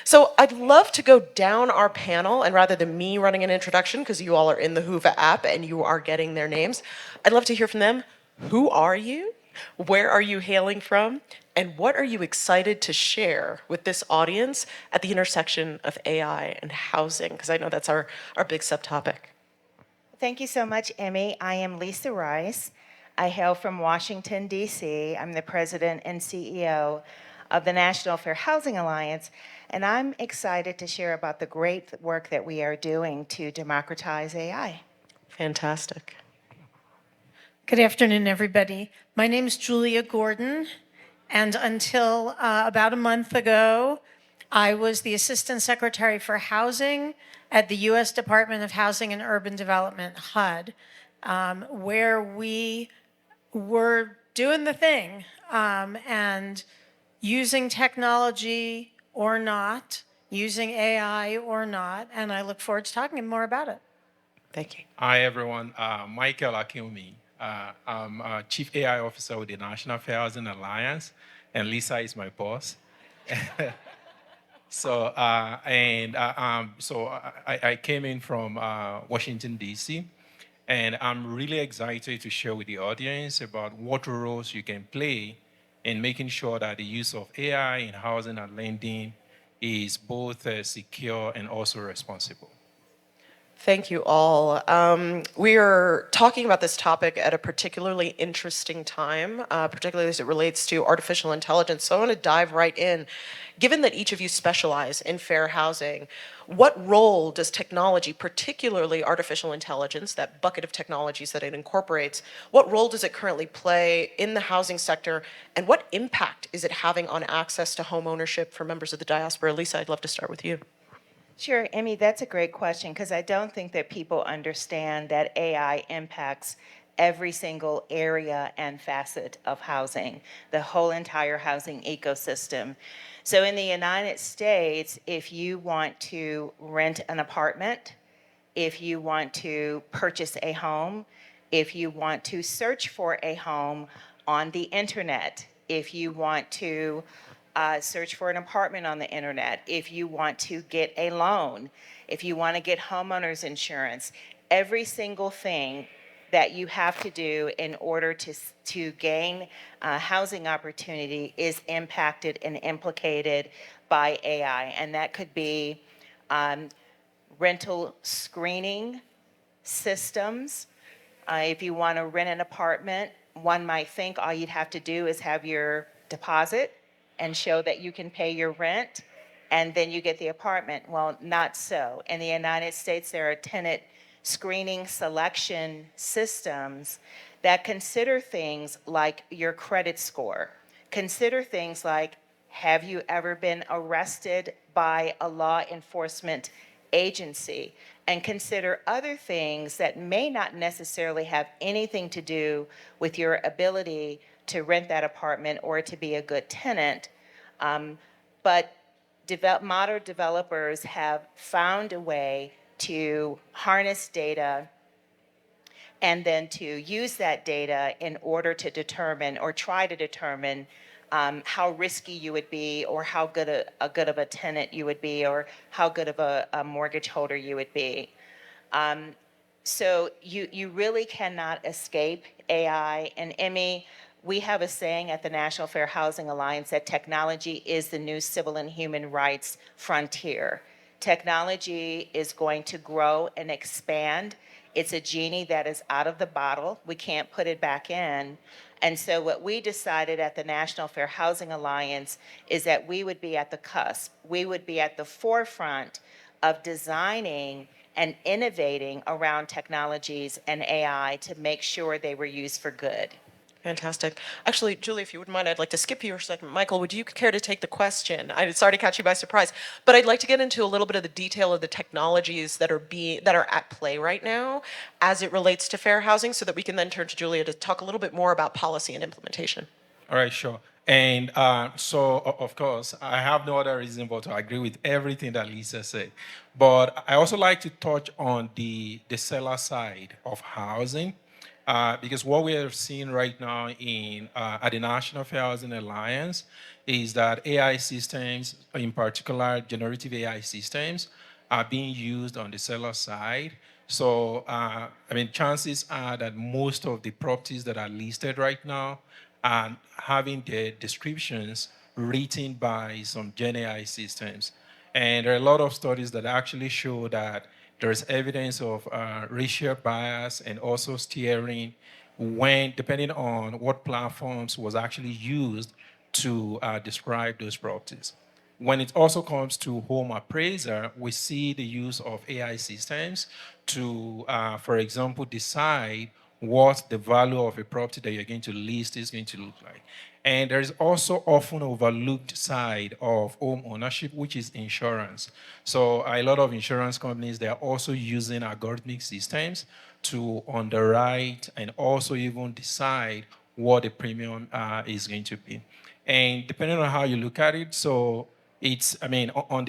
So I'd love to go down our panel, and rather than me running an introduction, because you all are in the Whova app and you are getting their names, I'd love to hear from them. Who are you? Where are you hailing from? And what are you excited to share with this audience at the intersection of AI and housing? Because I know that's our big subtopic. Thank you so much, Emi. I am Lisa Rice. I hail from Washington, D.C. I'm the president and CEO of the National Fair Housing Alliance, and I'm excited to share about the great work that we are doing to democratize AI. Fantastic. Good afternoon, everybody. My name is Julia Gordon, and until about a month ago, I was the Assistant Secretary for Housing at the U.S. Department of Housing and Urban Development, HUD, where we were doing the thing and using technology or not, using AI or not, and I look forward to talking more about it. Thank you. Hi, everyone. Michael Akinwumi. I'm Chief AI Officer with the National Fair Housing Alliance, and Lisa is my boss. I came in from Washington, D.C., and I'm really excited to share with the audience about what roles you can play in making sure that the use of AI in housing and lending is both secure and also responsible. Thank you all. We are talking about this topic at a particularly interesting time, particularly as it relates to artificial intelligence. So I want to dive right in. Given that each of you specialize in fair housing, what role does technology, particularly artificial intelligence, that bucket of technologies that it incorporates, what role does it currently play in the housing sector, and what impact is it having on access to home ownership for members of the diaspora? Lisa, I'd love to start with you. Sure, Emi, that's a great question because I don't think that people understand that AI impacts every single area and facet of housing, the whole entire housing ecosystem. So in the United States, if you want to rent an apartment, if you want to purchase a home, if you want to search for a home on the internet, if you want to search for an apartment on the internet, if you want to get a loan, if you want to get homeowners insurance, every single thing that you have to do in order to gain housing opportunity is impacted and implicated by AI. And that could be rental screening systems. If you want to rent an apartment, one might think all you'd have to do is have your deposit and show that you can pay your rent, and then you get the apartment. Well, not so. In the United States, there are tenant screening selection systems that consider things like your credit score, consider things like, have you ever been arrested by a law enforcement agency, and consider other things that may not necessarily have anything to do with your ability to rent that apartment or to be a good tenant. But modern developers have found a way to harness data and then to use that data in order to determine or try to determine how risky you would be, or how good of a tenant you would be, or how good of a mortgage holder you would be. So you really cannot escape AI. And Emi, we have a saying at the National Fair Housing Alliance that technology is the new civil and human rights frontier. Technology is going to grow and expand. It's a genie that is out of the bottle. We can't put it back in. And so what we decided at the National Fair Housing Alliance is that we would be at the cusp. We would be at the forefront of designing and innovating around technologies and AI to make sure they were used for good. Fantastic. Actually, Julie, if you wouldn't mind, I'd like to skip you for a second. Michael, would you care to take the question? I'm sorry to catch you by surprise, but I'd like to get into a little bit of the detail of the technologies that are at play right now as it relates to fair housing, so that we can then turn to Julia to talk a little bit more about policy and implementation. All right, sure. And of course, I have no other reason but to agree with everything that Lisa said. But I also like to touch on the seller side of housing. Because what we are seeing right now at the National Fair Housing Alliance is that AI systems, in particular generative AI systems, are being used on the seller side. So, chances are that most of the properties that are listed right now are having their descriptions written by some Gen AI systems. And there are a lot of studies that actually show that there's evidence of racial bias and also steering when, depending on what platforms was actually used to describe those properties. When it also comes to home appraiser, we see the use of AI systems to, for example, decide what the value of a property that you're going to list is going to look like. And there's also often overlooked side of home ownership, which is insurance. So a lot of insurance companies, they are also using algorithmic systems to underwrite and also even decide what the premium is going to be. And depending on how you look at it, so it's, on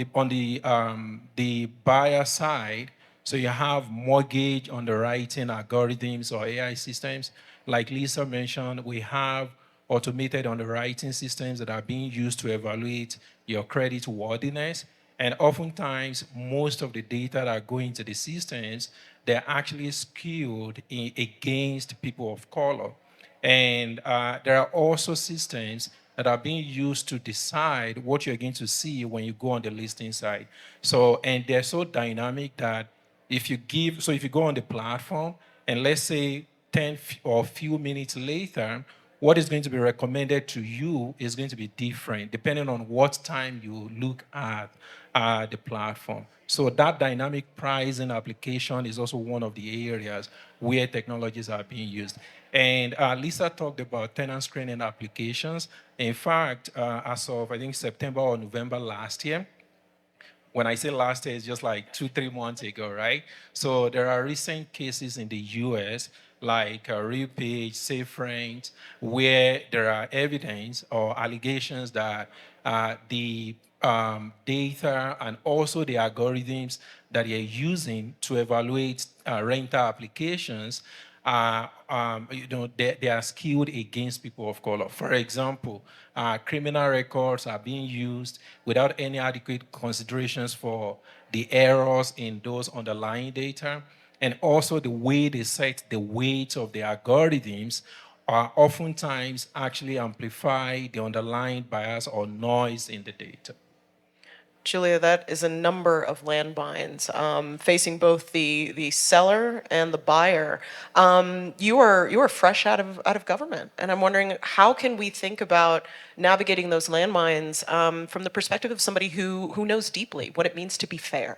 the buyer side, so you have mortgage underwriting algorithms or AI systems. Like Lisa mentioned, we have automated underwriting systems that are being used to evaluate your credit worthiness. And oftentimes, most of the data that are going to the systems, they're actually skewed against people of color. And there are also systems that are being used to decide what you're going to see when you go on the listing site. So, and they're so dynamic that if you go on the platform and let's say 10 or few minutes later, what is going to be recommended to you is going to be different depending on what time you look at the platform. So that dynamic pricing application is also one of the areas where technologies are being used. And Lisa talked about tenant screening applications. In fact, as of, I think, September or November last year, when I say last year, it's just like 2-3 months ago, right? So there are recent cases in the US, like RealPage, SafeRent, where there are evidence or allegations that the data and also the algorithms that you're using to evaluate rental applications they are skewed against people of color. For example, criminal records are being used without any adequate considerations for the errors in those underlying data, and also the way they set the weight of the algorithms are oftentimes actually amplify the underlying bias or noise in the data. Julia, that is a number of landmines facing both the seller and the buyer. You are fresh out of government, and I'm wondering how can we think about navigating those landmines from the perspective of somebody who knows deeply what it means to be fair.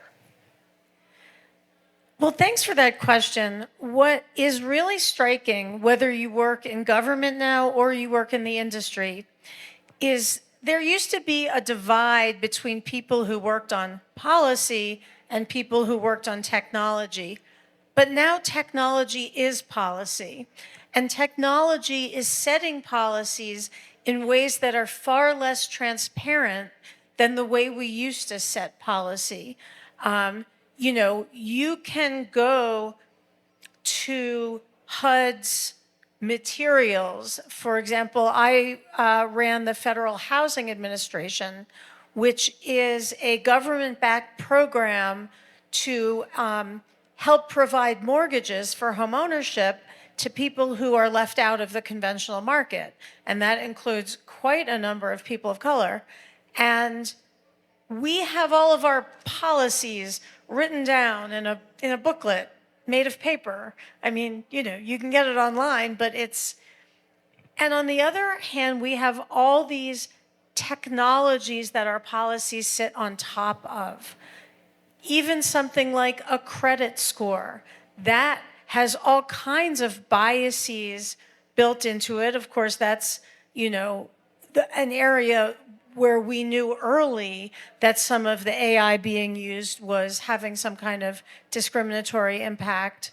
Well, thanks for that question. What is really striking, whether you work in government now or you work in the industry, is there used to be a divide between people who worked on policy and people who worked on technology. But now technology is policy, and technology is setting policies in ways that are far less transparent than the way we used to set policy. You can go to HUD's materials. For example, I ran the Federal Housing Administration, which is a government-backed program to help provide mortgages for homeownership to people who are left out of the conventional market. And that includes quite a number of people of color. And we have all of our policies written down in a booklet made of paper. I mean, you can get it online, but and on the other hand, we have all these technologies that our policies sit on top of. Even something like a credit score, that has all kinds of biases built into it. Of course, that's, an area where we knew early that some of the AI being used was having some kind of discriminatory impact.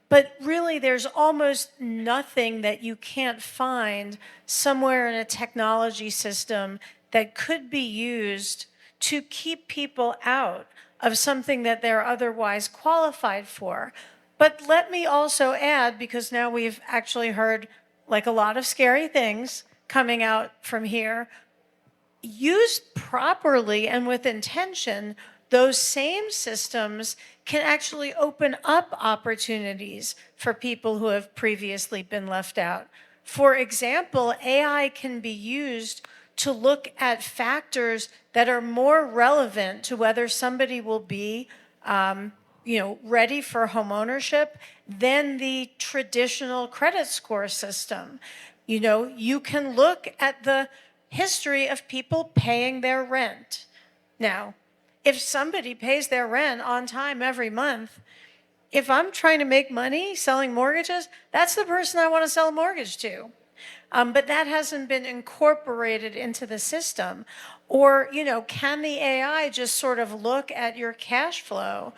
But really, there's almost nothing that you can't find somewhere in a technology system that could be used to keep people out of something that they're otherwise qualified for. But let me also add, because now we've actually heard like a lot of scary things coming out from here, used properly and with intention, those same systems can actually open up opportunities for people who have previously been left out. For example, AI can be used to look at factors that are more relevant to whether somebody will be ready for homeownership than the traditional credit score system. You can look at the history of people paying their rent. Now, if somebody pays their rent on time every month, if I'm trying to make money selling mortgages, that's the person I want to sell a mortgage to. But that hasn't been incorporated into the system. Or, can the AI just sort of look at your cash flow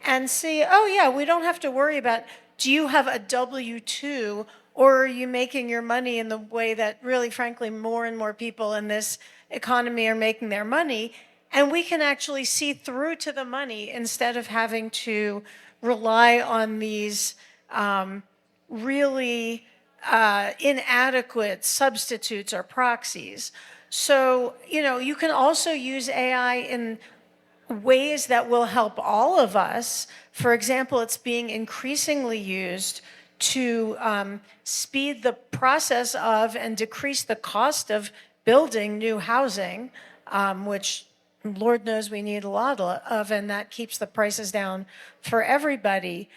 and see, oh, yeah, we don't have to worry about, do you have a W-2 or are you making your money in the way that really, frankly, more and more people in this economy are making their money? And we can actually see through to the money instead of having to rely on these really inadequate substitutes or proxies. So, you can also use AI in ways that will help all of us. For example, it's being increasingly used to speed the process of and decrease the cost of building new housing, which Lord knows we need a lot of, and that keeps the prices down for everybody.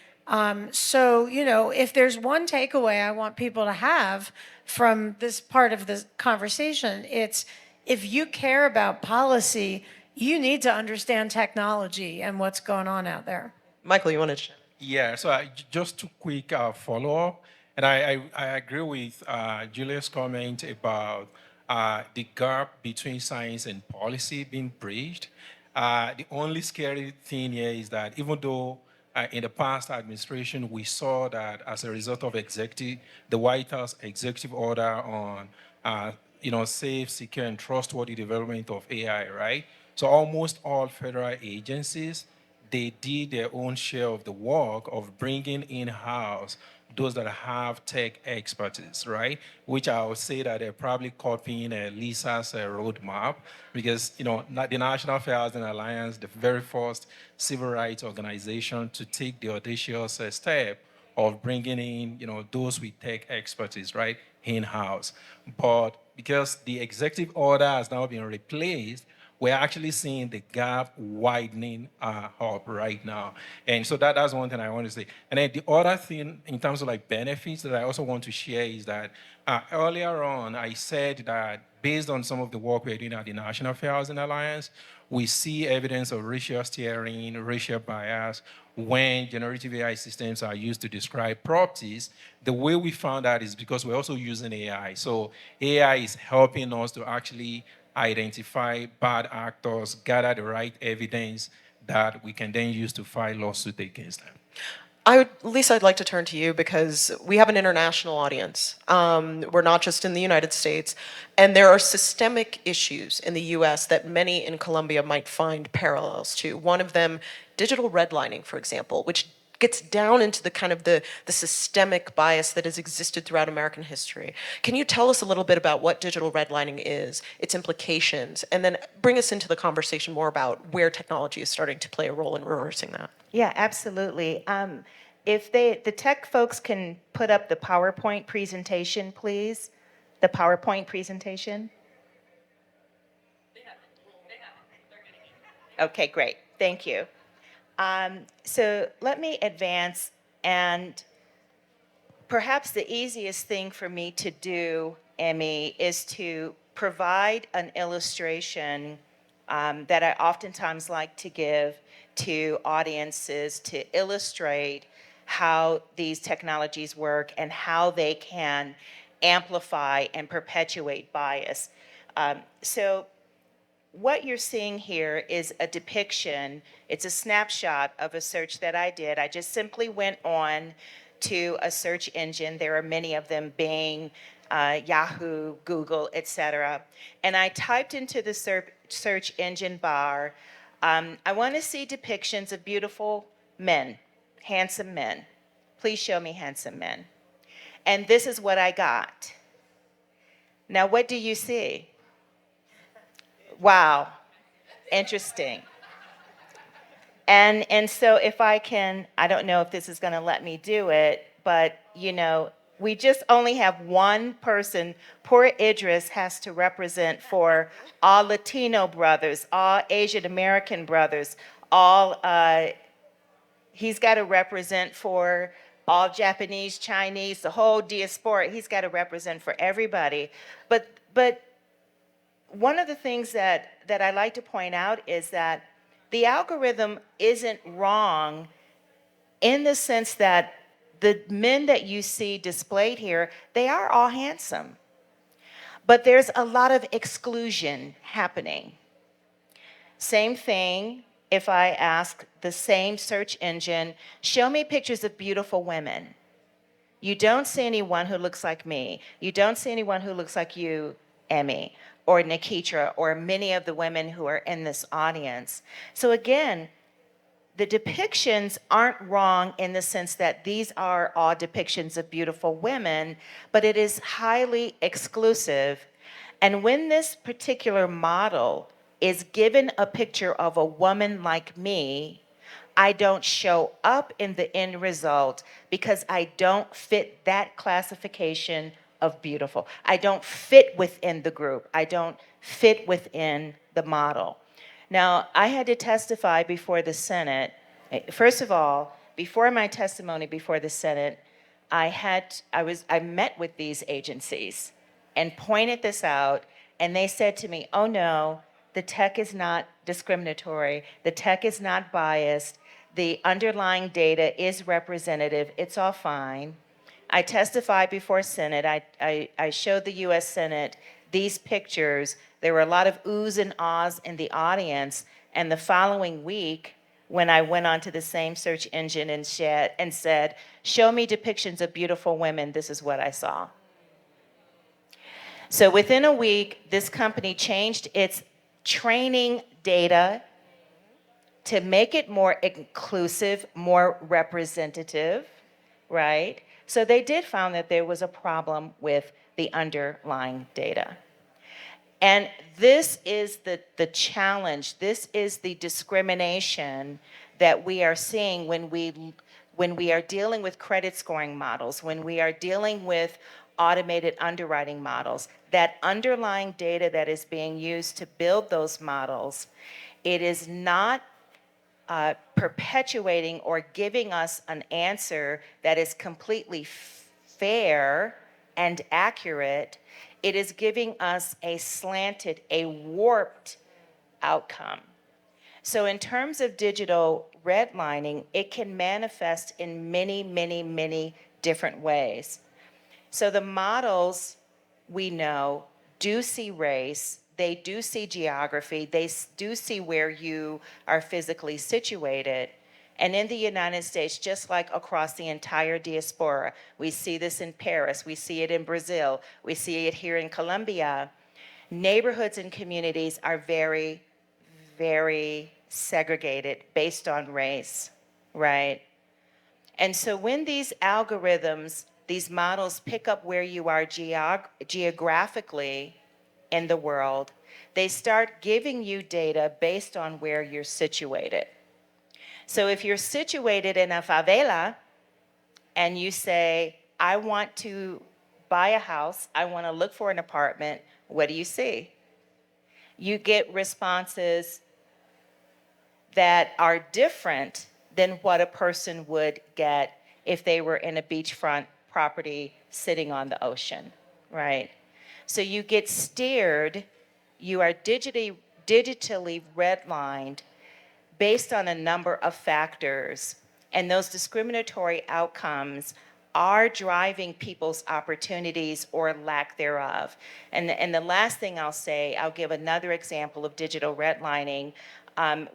So, if there's one takeaway I want people to have from this part of the conversation, it's if you care about policy, you need to understand technology and what's going on out there. Michael, you wanted to share? Yeah, so just two quick follow-up. And I agree with Julia's comment about the gap between science and policy being bridged. The only scary thing here is that even though in the past administration, we saw that as a result of the White House executive order on safe, secure, and trustworthy development of AI, right? So almost all federal agencies, they did their own share of the work of bringing in-house those that have tech expertise, right? Which I would say that they're probably copying Lisa's roadmap because, the National Fair Housing Alliance, the very first civil rights organization to take the audacious step of bringing in, those with tech expertise, right, in-house. But because the executive order has now been replaced, we're actually seeing the gap widening up right now. And so that's one thing I want to say. And then the other thing in terms of like benefits that I also want to share is that earlier on, I said that based on some of the work we're doing at the National Fair Housing Alliance, we see evidence of racial steering, racial bias when generative AI systems are used to describe properties. The way we found that is because we're also using AI. So AI is helping us to actually identify bad actors, gather the right evidence that we can then use to file lawsuit against them. Lisa, I'd like to turn to you because we have an international audience. We're not just in the United States, and there are systemic issues in the US that many in Colombia might find parallels to. One of them, digital redlining, for example, which gets down into the kind of the systemic bias that has existed throughout American history. Can you tell us a little bit about what digital redlining is, its implications, and then bring us into the conversation more about where technology is starting to play a role in reversing that? Yeah, absolutely. If the tech folks can put up the PowerPoint presentation, please. The PowerPoint presentation. Okay, great. Thank you. So let me advance, and perhaps the easiest thing for me to do, Emi, is to provide an illustration that I oftentimes like to give to audiences to illustrate how these technologies work and how they can amplify and perpetuate bias. So what you're seeing here is a depiction. It's a snapshot of a search that I did. I just simply went on to a search engine. There are many of them, Bing, Yahoo, Google, etc. And I typed into the search engine bar, I want to see depictions of beautiful men, handsome men. Please show me handsome men. And this is what I got. Now, what do you see? Wow, interesting. And so if I can, I don't know if this is going to let me do it, but we just only have one person. Poor Idris has to represent for all Latino brothers, all Asian American brothers, all he's got to represent for all Japanese, Chinese, the whole diaspora. He's got to represent for everybody. But one of the things that I like to point out is that the algorithm isn't wrong in the sense that the men that you see displayed here, they are all handsome. But there's a lot of exclusion happening. Same thing if I ask the same search engine, show me pictures of beautiful women. You don't see anyone who looks like me. You don't see anyone who looks like you, Emi, or Nikitra, or many of the women who are in this audience. So again, the depictions aren't wrong in the sense that these are all depictions of beautiful women, but it is highly exclusive. And when this particular model is given a picture of a woman like me, I don't show up in the end result because I don't fit that classification of beautiful. I don't fit within the group. I don't fit within the model. Now, I had to testify before the Senate. First of all, before my testimony before the Senate, I met with these agencies and pointed this out, and they said to me, "Oh no, the tech is not discriminatory. The tech is not biased. The underlying data is representative. It's all fine." I testified before Senate. I showed the U.S. Senate these pictures. There were a lot of oohs and ahs in the audience. And the following week, when I went onto the same search engine and said, show me depictions of beautiful women, this is what I saw. So within a week, this company changed its training data to make it more inclusive, more representative, right? So they did find that there was a problem with the underlying data. And this is the challenge. This is the discrimination that we are seeing when we are dealing with credit scoring models, when we are dealing with automated underwriting models. That underlying data that is being used to build those models, it is not perpetuating or giving us an answer that is completely fair and accurate. It is giving us a slanted, a warped outcome. So in terms of digital redlining, it can manifest in many, many, many different ways. So the models, we know, do see race, they do see geography, they do see where you are physically situated. And in the United States, just like across the entire diaspora, we see this in Paris, we see it in Brazil, we see it here in Colombia, neighborhoods and communities are very, very segregated based on race, right? And so when these algorithms, these models pick up where you are geographically in the world, they start giving you data based on where you're situated. So if you're situated in a favela and you say, I want to buy a house, I want to look for an apartment, what do you see? You get responses that are different than what a person would get if they were in a beachfront property sitting on the ocean, right? So you get steered, you are digitally redlined based on a number of factors, and those discriminatory outcomes are driving people's opportunities or lack thereof. And the last thing I'll say, I'll give another example of digital redlining.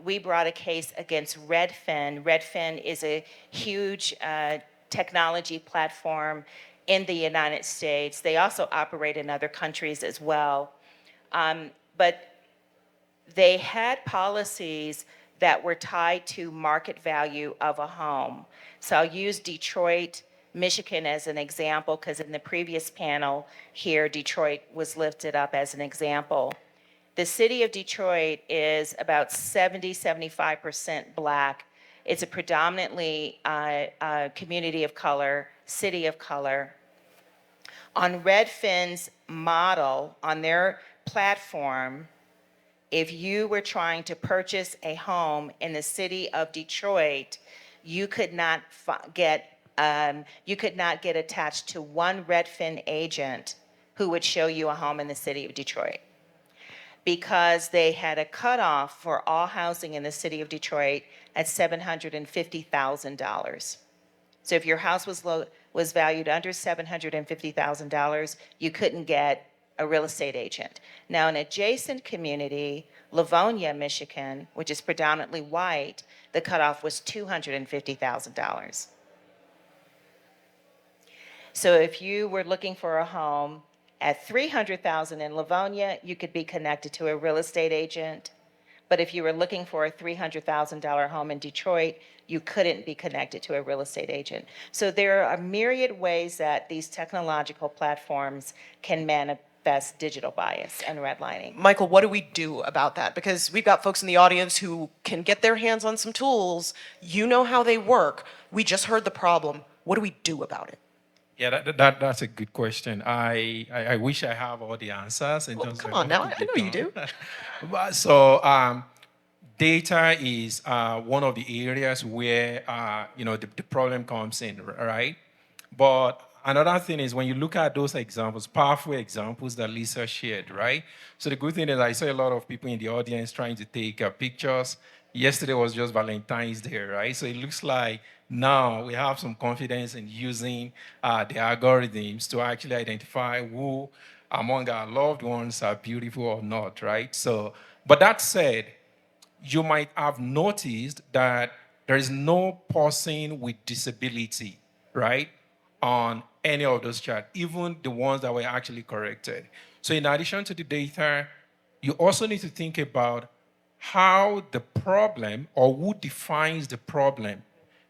We brought a case against Redfin. Redfin is a huge technology platform in the United States. They also operate in other countries as well. But they had policies that were tied to market value of a home. So I'll use Detroit, Michigan as an example, because in the previous panel here, Detroit was lifted up as an example. The city of Detroit is about 75% Black. It's a predominantly community of color, city of color. On Redfin's model, on their platform, if you were trying to purchase a home in the city of Detroit, you could not get attached to one Redfin agent who would show you a home in the city of Detroit, because they had a cutoff for all housing in the city of Detroit at $750,000. So if your house was valued under $750,000, you couldn't get a real estate agent. Now, an adjacent community, Livonia, Michigan, which is predominantly white, the cutoff was $250,000. So if you were looking for a home at $300,000 in Livonia, you could be connected to a real estate agent. But if you were looking for a $300,000 home in Detroit, you couldn't be connected to a real estate agent. So there are a myriad ways that these technological platforms can manifest digital bias and redlining. Michael, what do we do about that? Because we've got folks in the audience who can get their hands on some tools. You know how they work. We just heard the problem. What do we do about it? Yeah, that's a good question. I wish I have all the answers. In terms Come of on now, what I to know be you do. done. So data is one of the areas where the problem comes in, right? But another thing is when you look at those examples, powerful examples that Lisa shared, right? So the good thing is I saw a lot of people in the audience trying to take pictures. Yesterday was just Valentine's Day, right? So it looks like now we have some confidence in using the algorithms to actually identify who among our loved ones are beautiful or not, right? So, but that said, you might have noticed that there is no person with disability, right, on any of those charts, even the ones that were actually corrected. So in addition to the data, you also need to think about how the problem or who defines the problem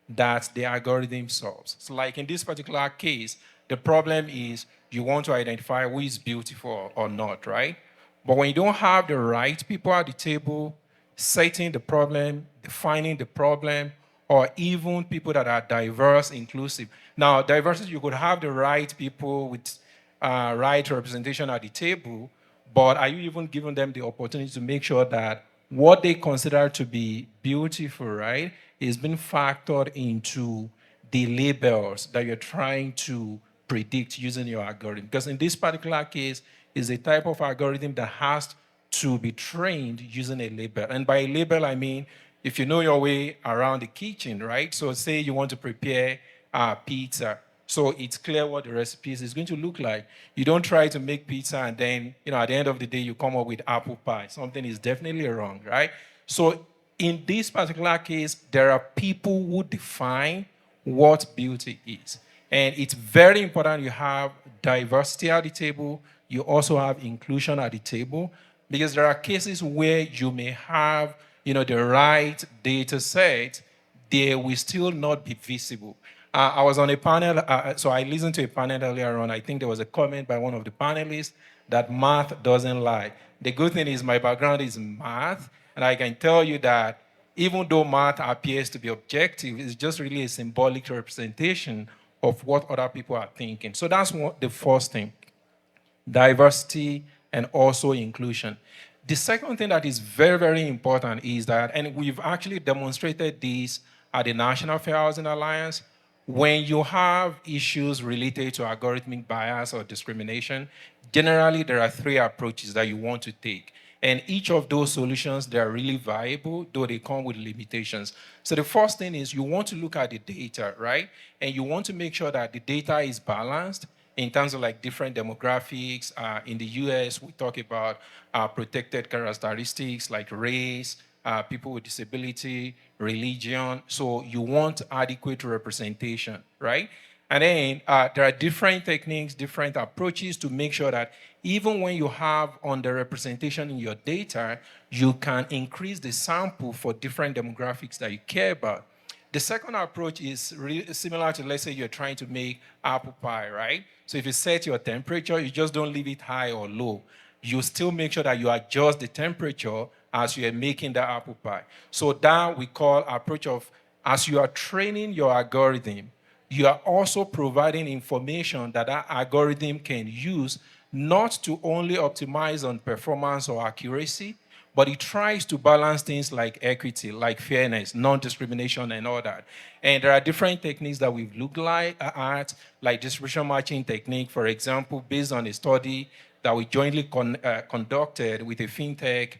that the algorithm solves. So like in this particular case, the problem is you want to identify who is beautiful or not, right? But when you don't have the right people at the table, setting the problem, defining the problem, or even people that are diverse, inclusive. Now, diversity, you could have the right people with right representation at the table, but are you even giving them the opportunity to make sure that what they consider to be beautiful, right, is being factored into the labels that you're trying to predict using your algorithm? Because in this particular case, it's a type of algorithm that has to be trained using a label. And by a label, I mean, if you know your way around the kitchen, right? So say you want to prepare pizza. So it's clear what the recipe is going to look like. You don't try to make pizza and then, at the end of the day, you come up with apple pie. Something is definitely wrong, right? So in this particular case, there are people who define what beauty is. And it's very important you have diversity at the table. You also have inclusion at the table, because there are cases where you may have, the right data set, they will still not be visible. I was on a panel, so I listened to a panel earlier on. I think there was a comment by one of the panelists that math doesn't lie. The good thing is my background is math, and I can tell you that even though math appears to be objective, it's just really a symbolic representation of what other people are thinking. So that's the first thing, diversity and also inclusion. The second thing that is very, very important is that, and we've actually demonstrated this at the National Fair Housing Alliance, when you have issues related to algorithmic bias or discrimination, generally there are three approaches that you want to take. And each of those solutions, they are really viable, though they come with limitations. So the first thing is you want to look at the data, right? And you want to make sure that the data is balanced in terms of like different demographics. In the US, we talk about protected characteristics like race, people with disability, religion. So you want adequate representation, right? And then there are different techniques, different approaches to make sure that even when you have underrepresentation in your data, you can increase the sample for different demographics that you care about. The second approach is really similar to, let's say you're trying to make apple pie, right? So if you set your temperature, you just don't leave it high or low. You still make sure that you adjust the temperature as you are making the apple pie. So that we call approach of, as you are training your algorithm, you are also providing information that that algorithm can use not to only optimize on performance or accuracy, but it tries to balance things like equity, like fairness, non-discrimination, and all that. And there are different techniques that we've looked at, like distribution matching technique, for example, based on a study that we jointly conducted with a fintech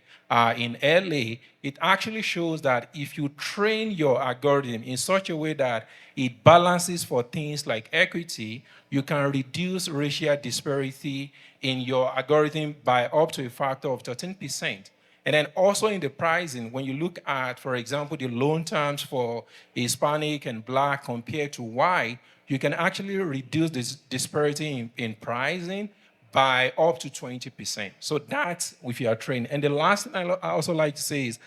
in LA. It actually shows that if you train your algorithm in such a way that it balances for things like equity, you can reduce racial disparity in your algorithm by up to a factor of 13%. And then also in the pricing, when you look at, for example, the loan terms for Hispanic and Black compared to white, you can actually reduce this disparity in pricing by up to 20%. So that's if you are trained. And the last thing I also like to say is,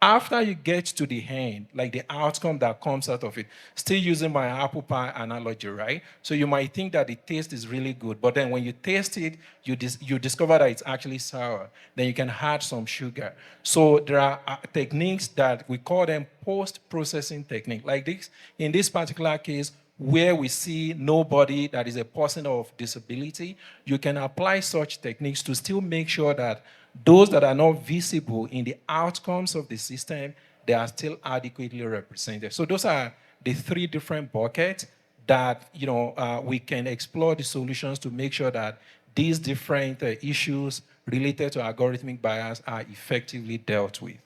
after you get to the end, like the outcome that comes out of it, still using my apple pie analogy, right? So you might think that the taste is really good, but then when you taste it, you discover that it's actually sour. Then you can add some sugar. So there are techniques that we call them post-processing technique. Like this, in this particular case, where we see nobody that is a person of disability, you can apply such techniques to still make sure that those that are not visible in the outcomes of the system, they are still adequately represented. So those are the three different buckets that we can explore the solutions to make sure that these different issues related to algorithmic bias are effectively dealt with.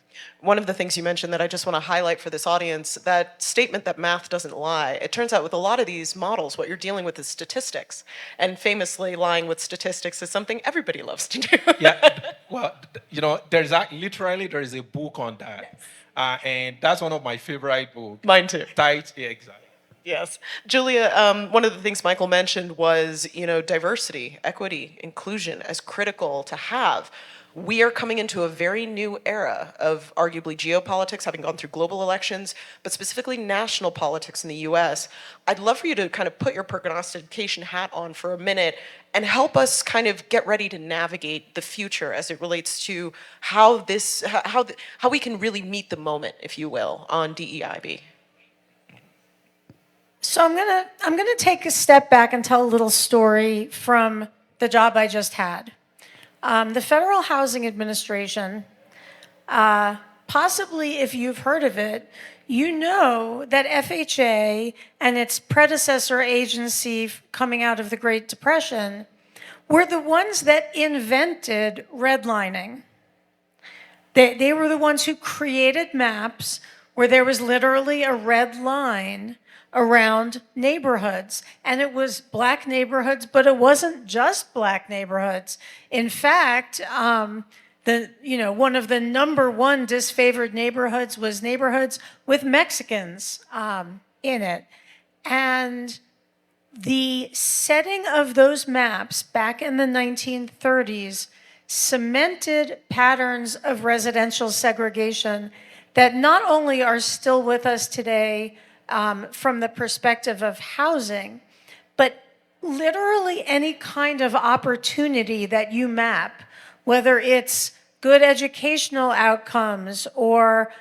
One of the things you mentioned that I just want to highlight for this audience, that statement that math doesn't lie. It turns out with a lot of these models, what you're dealing with is statistics. And famously, lying with statistics is something everybody loves to do. Yeah, well, there's literally there is a book on that. Yes. And that's one of my favorite books. Mine too. Tight, yeah, exactly. Yes. Julia, one of the things Michael mentioned was, diversity, equity, inclusion as critical to have. We are coming into a very new era of arguably geopolitics, having gone through global elections, but specifically national politics in the US. I'd love for you to kind of put your prognostication hat on for a minute and help us kind of get ready to navigate the future as it relates to how we can really meet the moment, if you will, on DEIB. So I'm gonna take a step back and tell a little story from the job I just had. The Federal Housing Administration, possibly if you've heard of it, you know that FHA and its predecessor agency coming out of the Great Depression were the ones that invented redlining. They were the ones who created maps where there was literally a red line around neighborhoods. And it was Black neighborhoods, but it wasn't just Black neighborhoods. In fact, one of the number one disfavored neighborhoods was neighborhoods with Mexicans in it. And the setting of those maps back in the 1930s cemented patterns of residential segregation that not only are still with us today, from the perspective of housing, but literally any kind of opportunity that you map, whether it's good educational outcomes or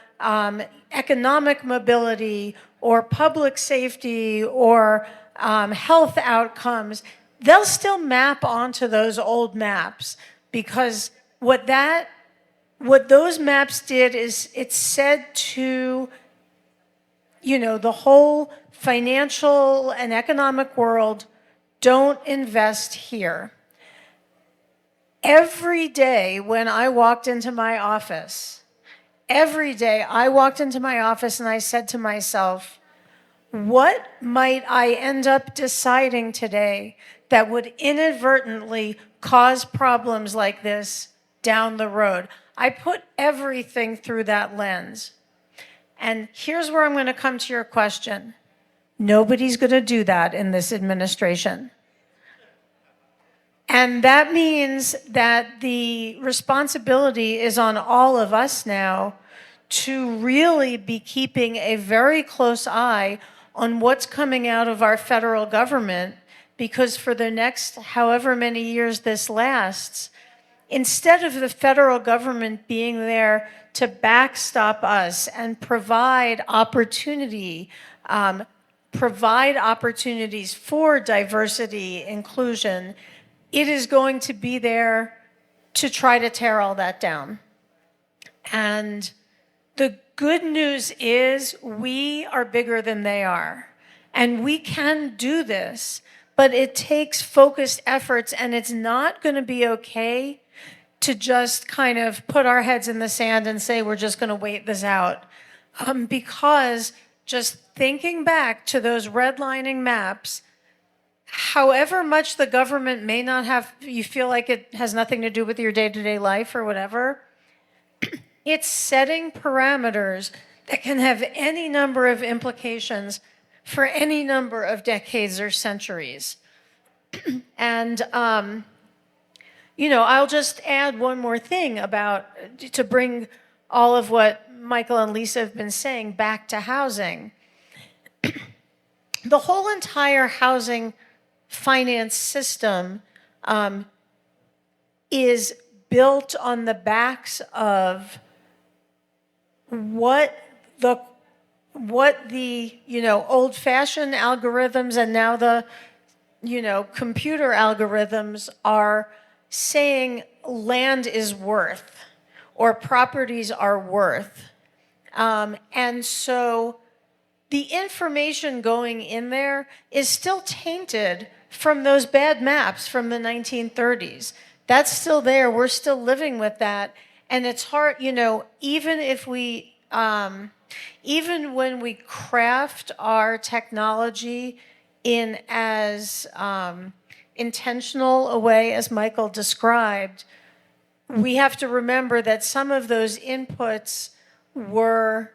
economic mobility or public safety or health outcomes, they'll still map onto those old maps, because what those maps did is it said to the whole financial and economic world, don't invest here. Every day when I walked into my office, and I said to myself, what might I end up deciding today that would inadvertently cause problems like this down the road? I put everything through that lens. And here's where I'm going to come to your question. Nobody's going to do that in this administration. And that means that the responsibility is on all of us now to really be keeping a very close eye on what's coming out of our federal government, because for the next however many years this lasts, instead of the federal government being there to backstop us and provide opportunities for diversity, inclusion, it is going to be there to try to tear all that down. And the good news is we are bigger than they are. And we can do this, but it takes focused efforts, and it's not going to be okay to just kind of put our heads in the sand and say we're just going to wait this out. Because just thinking back to those redlining maps, however much the government may not have, you feel like it has nothing to do with your day-to-day life or whatever, it's setting parameters that can have any number of implications for any number of decades or centuries. And, I'll just add one more thing to bring all of what Michael and Lisa have been saying back to housing. The whole entire housing finance system is built on the backs of what the old-fashioned algorithms and now the computer algorithms are saying land is worth or properties are worth. And so the information going in there is still tainted from those bad maps from the 1930s. That's still there. We're still living with that. And it's hard, even when we craft our technology in as intentional a way as Michael described, we have to remember that some of those inputs were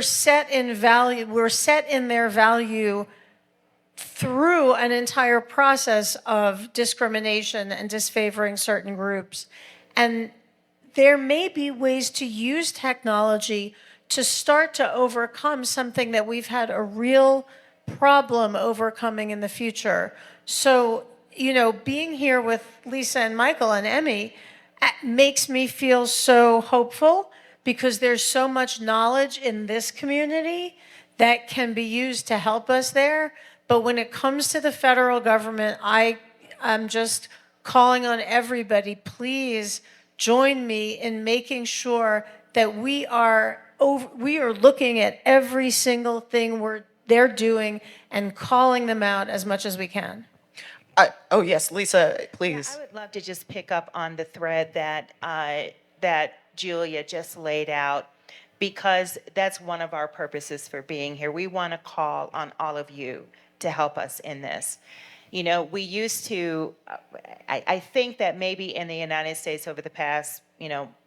set in their value through an entire process of discrimination and disfavoring certain groups. And there may be ways to use technology to start to overcome something that we've had a real problem overcoming in the future. So, being here with Lisa and Michael and Emi makes me feel so hopeful, because there's so much knowledge in this community that can be used to help us there. But when it comes to the federal government, I'm just calling on everybody, please join me in making sure that we are looking at every single thing they're doing and calling them out as much as we can. Oh, yes, Lisa, please. Yeah, I would love to just pick up on the thread that Julia just laid out, because that's one of our purposes for being here. We want to call on all of you to help us in this. We used to, I think that maybe in the United States over the past,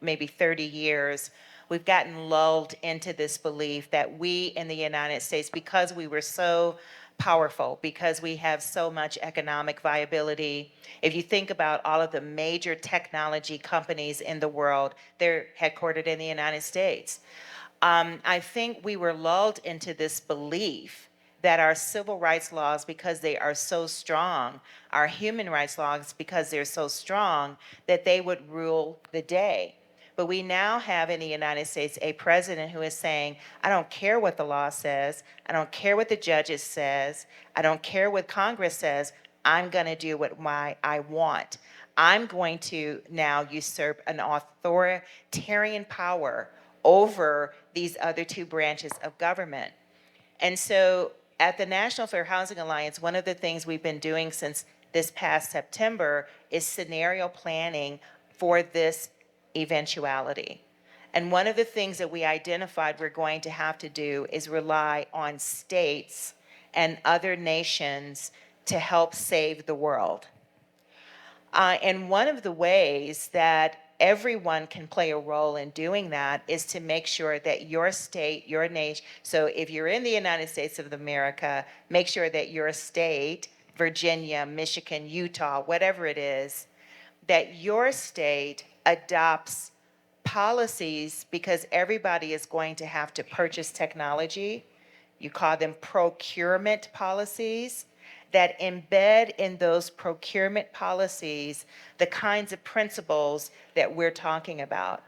maybe 30 years, we've gotten lulled into this belief that we in the United States, because we were so powerful, because we have so much economic viability. If you think about all of the major technology companies in the world, they're headquartered in the United States. I think we were lulled into this belief that our civil rights laws, because they are so strong, our human rights laws, because they're so strong, that they would rule the day. But we now have in the United States a president who is saying, I don't care what the law says. I don't care what the judges says. I don't care what Congress says. I'm going to do what I want. I'm going to now usurp an authoritarian power over these other two branches of government. And so at the National Fair Housing Alliance, one of the things we've been doing since this past September is scenario planning for this eventuality. And one of the things that we identified we're going to have to do is rely on states and other nations to help save the world. And one of the ways that everyone can play a role in doing that is to make sure that your state, your nation, so if you're in the United States of America, make sure that your state, Virginia, Michigan, Utah, whatever it is, that your state adopts policies, because everybody is going to have to purchase technology. You call them procurement policies, that embed in those procurement policies the kinds of principles that we're talking about.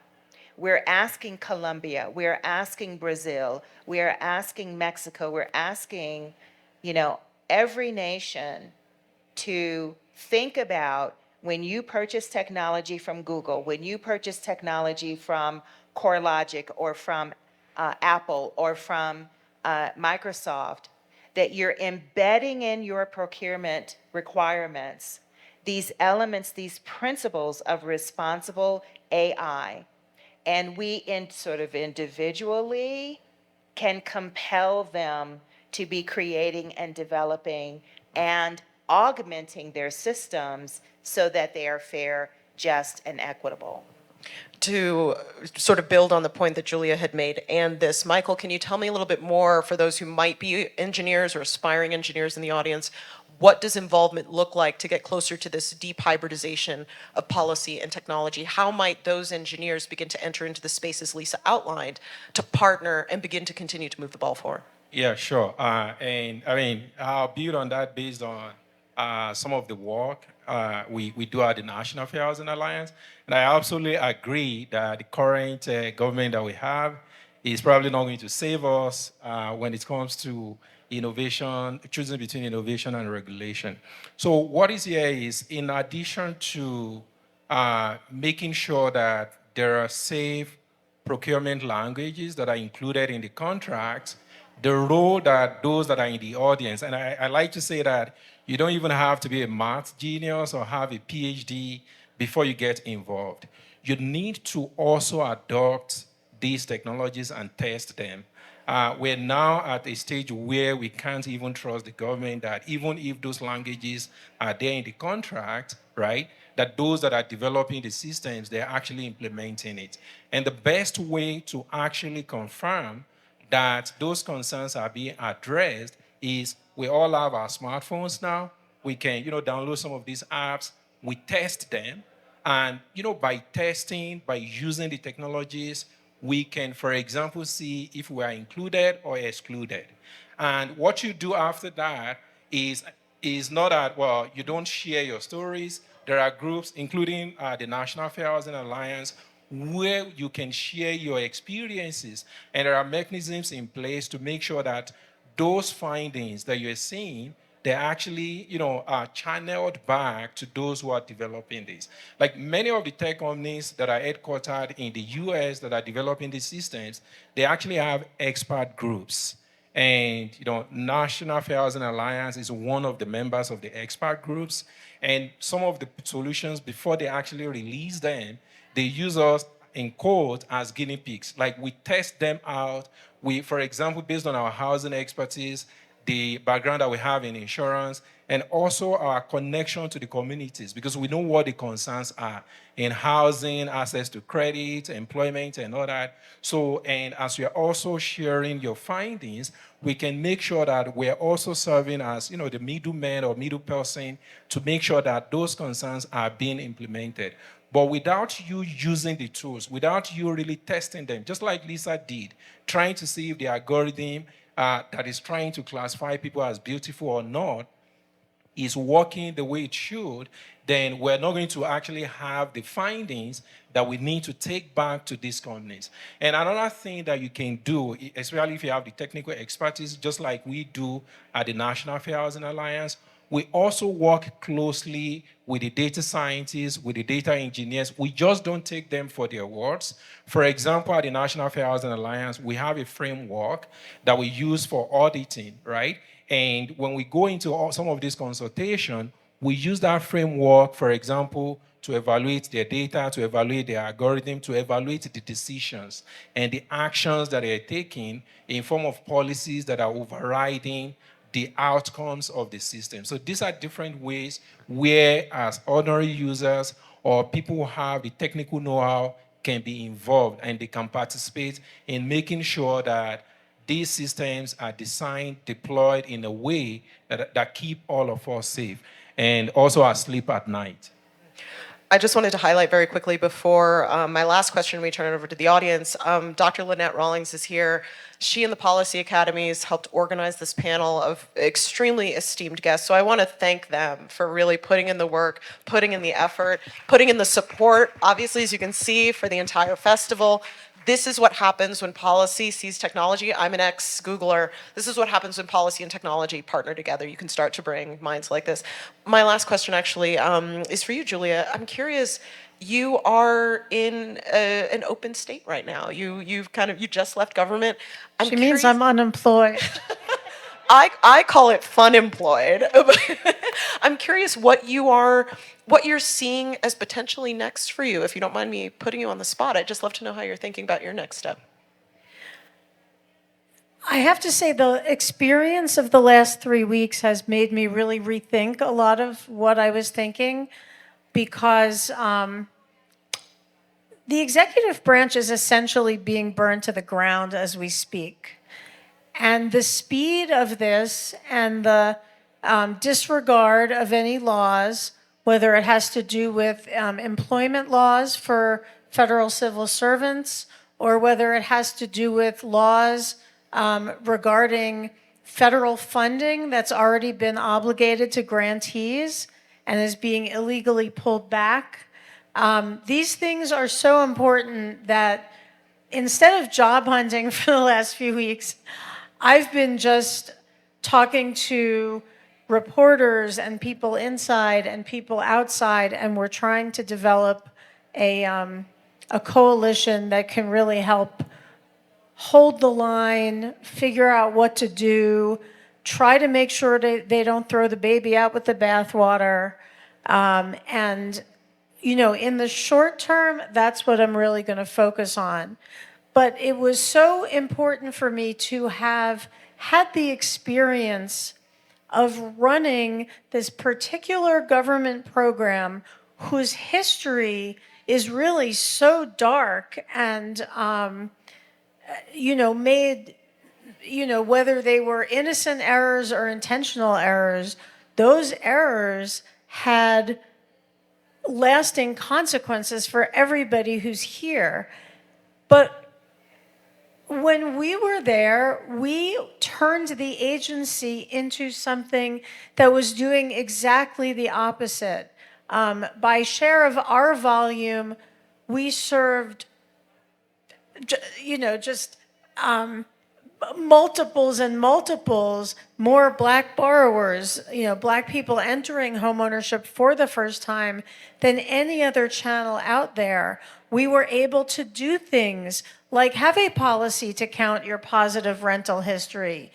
We're asking Colombia, we're asking Brazil, we're asking Mexico, we're asking, every nation to think about, when you purchase technology from Google, when you purchase technology from CoreLogic or from Apple or from Microsoft, that you're embedding in your procurement requirements these elements, these principles of responsible AI. And we sort of individually can compel them to be creating and developing and augmenting their systems so that they are fair, just, and equitable. To sort of build on the point that Julia had made and this, Michael, can you tell me a little bit more, for those who might be engineers or aspiring engineers in the audience, what does involvement look like to get closer to this deep hybridization of policy and technology? How might those engineers begin to enter into the spaces Lisa outlined to partner and begin to continue to move the ball forward? Yeah, sure. And I mean, I'll build on that based on some of the work we do at the National Fair Housing Alliance. And I absolutely agree that the current government that we have is probably not going to save us when it comes to innovation, choosing between innovation and regulation. So what is here is, in addition to making sure that there are safe procurement languages that are included in the contracts, the role that those that are in the audience, and I like to say that you don't even have to be a math genius or have a PhD before you get involved. You need to also adopt these technologies and test them. We're now at a stage where we can't even trust the government that even if those languages are there in the contract, right, that those that are developing the systems, they're actually implementing it. And the best way to actually confirm that those concerns are being addressed is, we all have our smartphones now. We can, download some of these apps. We test them. And, by testing, by using the technologies, we can, for example, see if we are included or excluded. And what you do after that is not that, well, you don't share your stories. There are groups, including the National Fair Housing Alliance, where you can share your experiences. And there are mechanisms in place to make sure that those findings that you're seeing, they're actually, are channeled back to those who are developing this. Like many of the tech companies that are headquartered in the US that are developing these systems, they actually have expert groups. And, National Fair Housing Alliance is one of the members of the expert groups. And some of the solutions, before they actually release them, they use us, in quote, as guinea pigs. Like, we test them out. We, for example, based on our housing expertise, the background that we have in insurance, and also our connection to the communities, because we know what the concerns are in housing, access to credit, employment, and all that. So, and as we are also sharing your findings, we can make sure that we're also serving as, the middleman or middle person to make sure that those concerns are being implemented. But without you using the tools, without you really testing them, just like Lisa did, trying to see if the algorithm that is trying to classify people as beautiful or not is working the way it should, then we're not going to actually have the findings that we need to take back to these companies. And another thing that you can do, especially if you have the technical expertise, just like we do at the National Fair Housing Alliance, we also work closely with the data scientists, with the data engineers. We just don't take them for the awards. For example, at the National Fair Housing Alliance, we have a framework that we use for auditing, right? And when we go into some of this consultation, we use that framework, for example, to evaluate their data, to evaluate their algorithm, to evaluate the decisions and the actions that they're taking in form of policies that are overriding the outcomes of the system. So these are different ways where, as ordinary users or people who have the technical know-how can be involved and they can participate in making sure that these systems are designed, deployed in a way that keep all of us safe and also asleep at night. I just wanted to highlight very quickly before my last question, we turn it over to the audience. Dr. Lynette Rawlings is here. She and the Policy Academies helped organize this panel of extremely esteemed guests. So I want to thank them for really putting in the work, putting in the effort, putting in the support, obviously, as you can see, for the entire festival. This is what happens when policy sees technology. I'm an ex-Googler. This is what happens when policy and technology partner together. You can start to bring minds like this. My last question actually is for you, Julia. I'm curious, you are in an open state right now. You just left government. She means I'm unemployed. I call it fun employed. I'm curious what you're seeing as potentially next for you. If you don't mind me putting you on the spot, I'd just love to know how you're thinking about your next step. I have to say the experience of the last 3 weeks has made me really rethink a lot of what I was thinking, because the executive branch is essentially being burned to the ground as we speak. And the speed of this and the disregard of any laws, whether it has to do with employment laws for federal civil servants, or whether it has to do with laws regarding federal funding that's already been obligated to grantees and is being illegally pulled back. These things are so important that instead of job hunting for the last few weeks, I've been just talking to reporters and people inside and people outside, and we're trying to develop a coalition that can really help hold the line, figure out what to do, try to make sure they don't throw the baby out with the bathwater. And, in the short term, that's what I'm really going to focus on. But it was so important for me to have had the experience of running this particular government program whose history is really so dark and, made, whether they were innocent errors or intentional errors, those errors had lasting consequences for everybody who's here. But when we were there, we turned the agency into something that was doing exactly the opposite. By share of our volume, we served, multiples and multiples more Black borrowers, Black people entering homeownership for the first time than any other channel out there. We were able to do things like have a policy to count your positive rental history.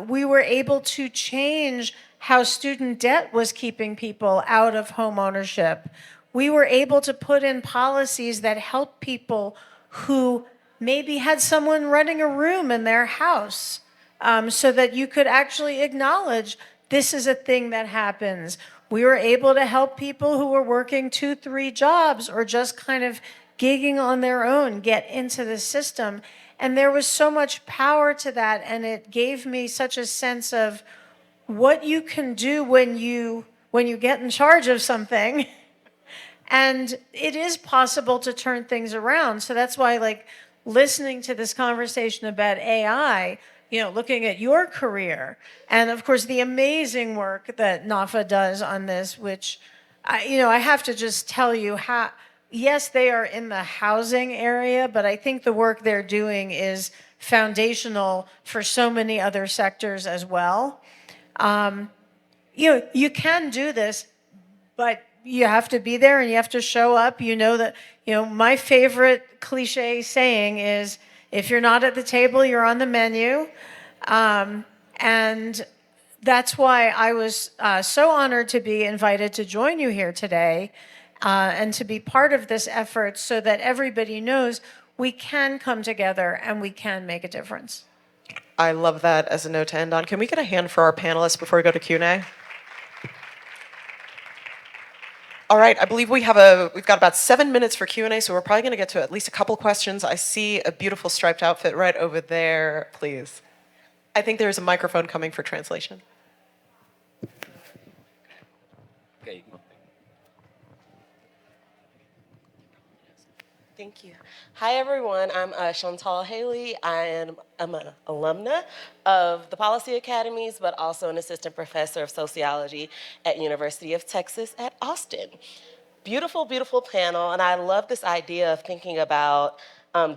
We were able to change how student debt was keeping people out of homeownership. We were able to put in policies that helped people who maybe had someone renting a room in their house, so that you could actually acknowledge this is a thing that happens. We were able to help people who were working 2-3 jobs or just kind of gigging on their own get into the system. And there was so much power to that, and it gave me such a sense of what you can do when you get in charge of something. And it is possible to turn things around. So that's why, listening to this conversation about AI, looking at your career, and of course the amazing work that NAFA does on this, which, I have to just tell you how, yes, they are in the housing area, but I think the work they're doing is foundational for so many other sectors as well. You can do this, but you have to be there and you have to show up. My favorite cliche saying is, if you're not at the table, you're on the menu. And that's why I was so honored to be invited to join you here today, and to be part of this effort so that everybody knows we can come together and we can make a difference. I love that as a note to end on. Can we get a hand for our panelists before we go to Q&A? All right, I believe we've got about 7 minutes for Q&A, so we're probably going to get to at least a couple questions. I see a beautiful striped outfit right over there, please. I think there's a microphone coming for translation. Okay. Thank you. Hi, everyone. I'm Chantal Haley. I'm an alumna of the Policy Academies, but also an assistant professor of sociology at University of Texas at Austin. Beautiful, beautiful panel, and I love this idea of thinking about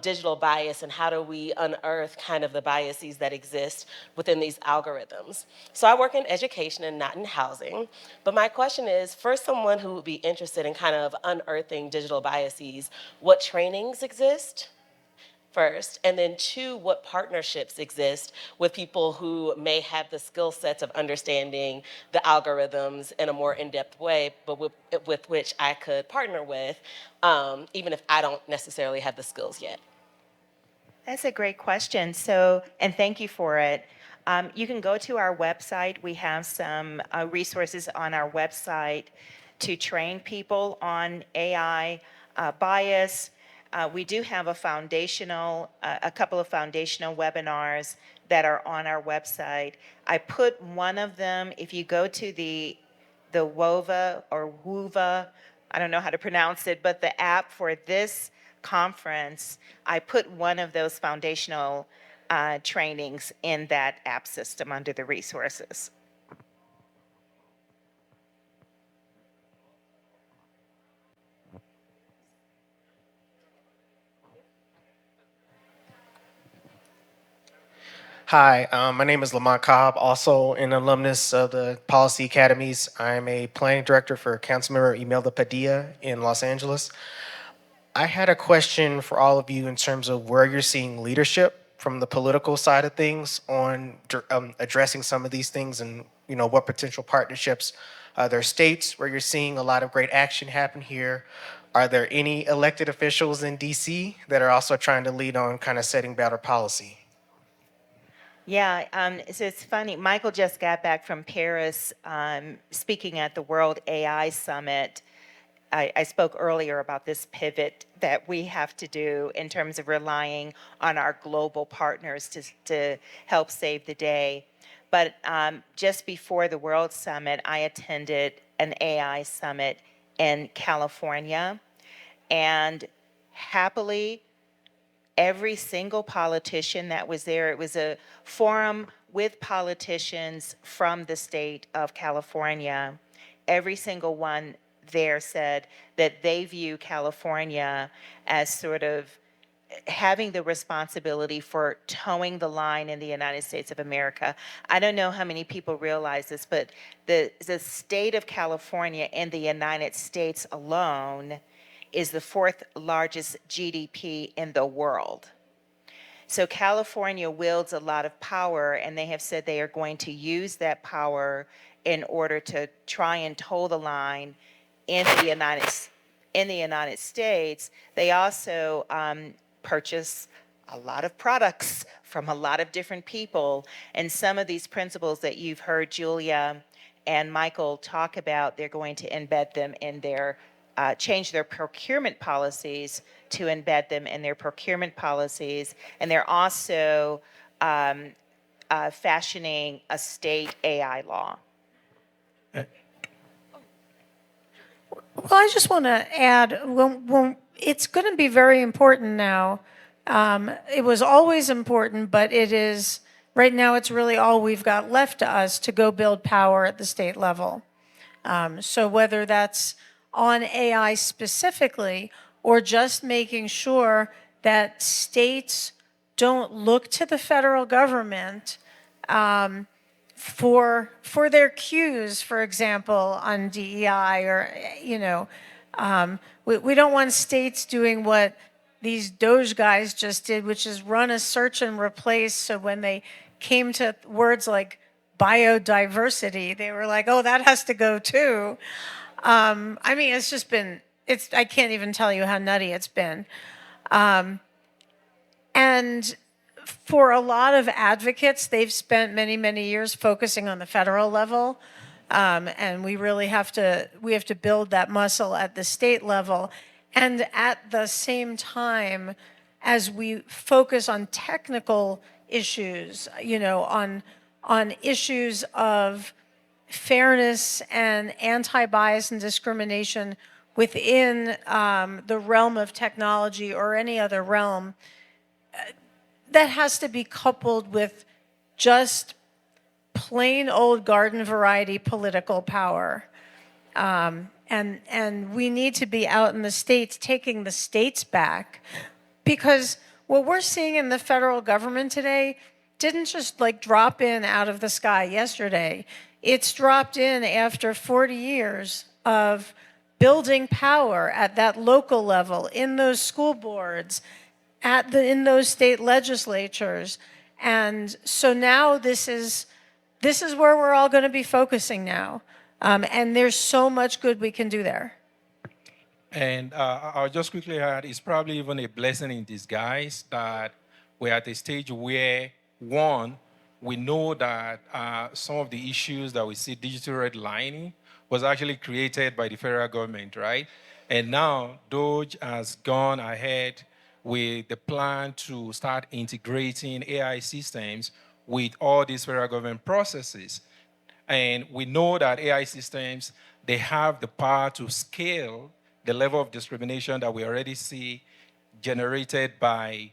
digital bias and how do we unearth kind of the biases that exist within these algorithms. So I work in education and not in housing, but my question is, for someone who would be interested in kind of unearthing digital biases, what trainings exist? First, and then two, what partnerships exist with people who may have the skill sets of understanding the algorithms in a more in-depth way, but with which I could partner with, even if I don't necessarily have the skills yet. That's a great question. So, and thank you for it. You can go to our website. We have some resources on our website to train people on AI bias. We do have a couple of foundational webinars that are on our website. I put one of them, if you go to the WOVA or WUVA, I don't know how to pronounce it, but the app for this conference, I put one of those foundational trainings in that app system under the resources. Hi, my name is Lamont Cobb, also an alumnus of the Policy Academies. I'm a planning director for Councilmember Imelda Padilla in Los Angeles. I had a question for all of you in terms of where you're seeing leadership from the political side of things on addressing some of these things, and what potential partnerships. There are states where you're seeing a lot of great action happen here. Are there any elected officials in DC that are also trying to lead on kind of setting better policy? Yeah, so it's funny. Michael just got back from Paris speaking at the World AI Summit. I spoke earlier about this pivot that we have to do in terms of relying on our global partners to help save the day. But just before the World Summit, I attended an AI summit in California. And happily, every single politician that was there, it was a forum with politicians from the state of California. Every single one there said that they view California as sort of having the responsibility for towing the line in the United States of America. I don't know how many people realize this, but the state of California in the United States alone is the fourth largest GDP in the world. So California wields a lot of power, and they have said they are going to use that power in order to try and toe the line in the United States. They also purchase a lot of products from a lot of different people, and some of these principles that you've heard Julia and Michael talk about, they're going to embed them in their change their procurement policies to embed them in their procurement policies. And they're also fashioning a state AI law. Well, I just want to add, it's going to be very important now. It was always important, but it is, right now, it's really all we've got left to us to go build power at the state level. So whether that's on AI specifically, or just making sure that states don't look to the federal government for their cues, for example, on DEI, or we don't want states doing what these Doge guys just did, which is run a search and replace. So when they came to words like biodiversity, they were like, oh, that has to go too. I mean, it's just been, I can't even tell you how nutty it's been. And for a lot of advocates, they've spent many, many years focusing on the federal level. And we really have to build that muscle at the state level. And at the same time, as we focus on technical issues, on issues of fairness and anti-bias and discrimination within the realm of technology or any other realm, that has to be coupled with just plain old garden variety political power. And we need to be out in the states taking the states back, because what we're seeing in the federal government today didn't just like drop in out of the sky yesterday. It's dropped in after 40 years of building power at that local level, in those school boards, in those state legislatures. And so now this is where we're all going to be focusing now. And there's so much good we can do there. And I'll just quickly add, it's probably even a blessing in disguise that we're at a stage where, one, we know that some of the issues that we see, digital redlining, was actually created by the federal government, right? And now DOGE has gone ahead with the plan to start integrating AI systems with all these federal government processes. And we know that AI systems, they have the power to scale the level of discrimination that we already see generated by,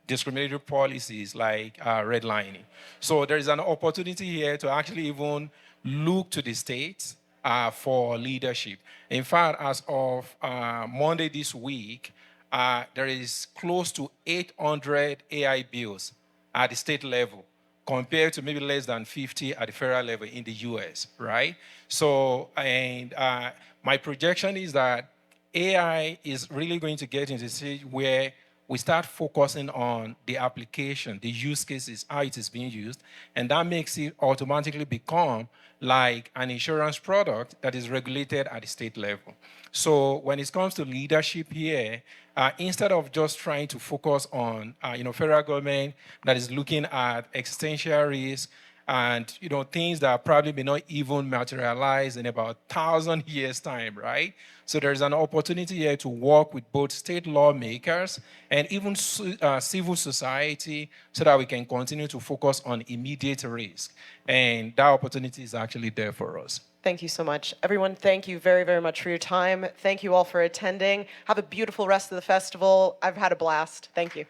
discriminatory policies like redlining. So there is an opportunity here to actually even look to the states for leadership. In fact, as of Monday this week, there is close to 800 AI bills at the state level, compared to maybe less than 50 at the federal level in the US, right? So, and my projection is that AI is really going to get into a stage where we start focusing on the application, the use cases, how it is being used, and that makes it automatically become like an insurance product that is regulated at the state level. So when it comes to leadership here, instead of just trying to focus on, federal government that is looking at existential risk and, things that probably may not even materialize in about 1,000 years' time, right? So there's an opportunity here to work with both state lawmakers and even civil society so that we can continue to focus on immediate risk. And that opportunity is actually there for us. Thank you so much. Everyone, thank you very, very much for your time. Thank you all for attending. Have a beautiful rest of the festival. I've had a blast. Thank you.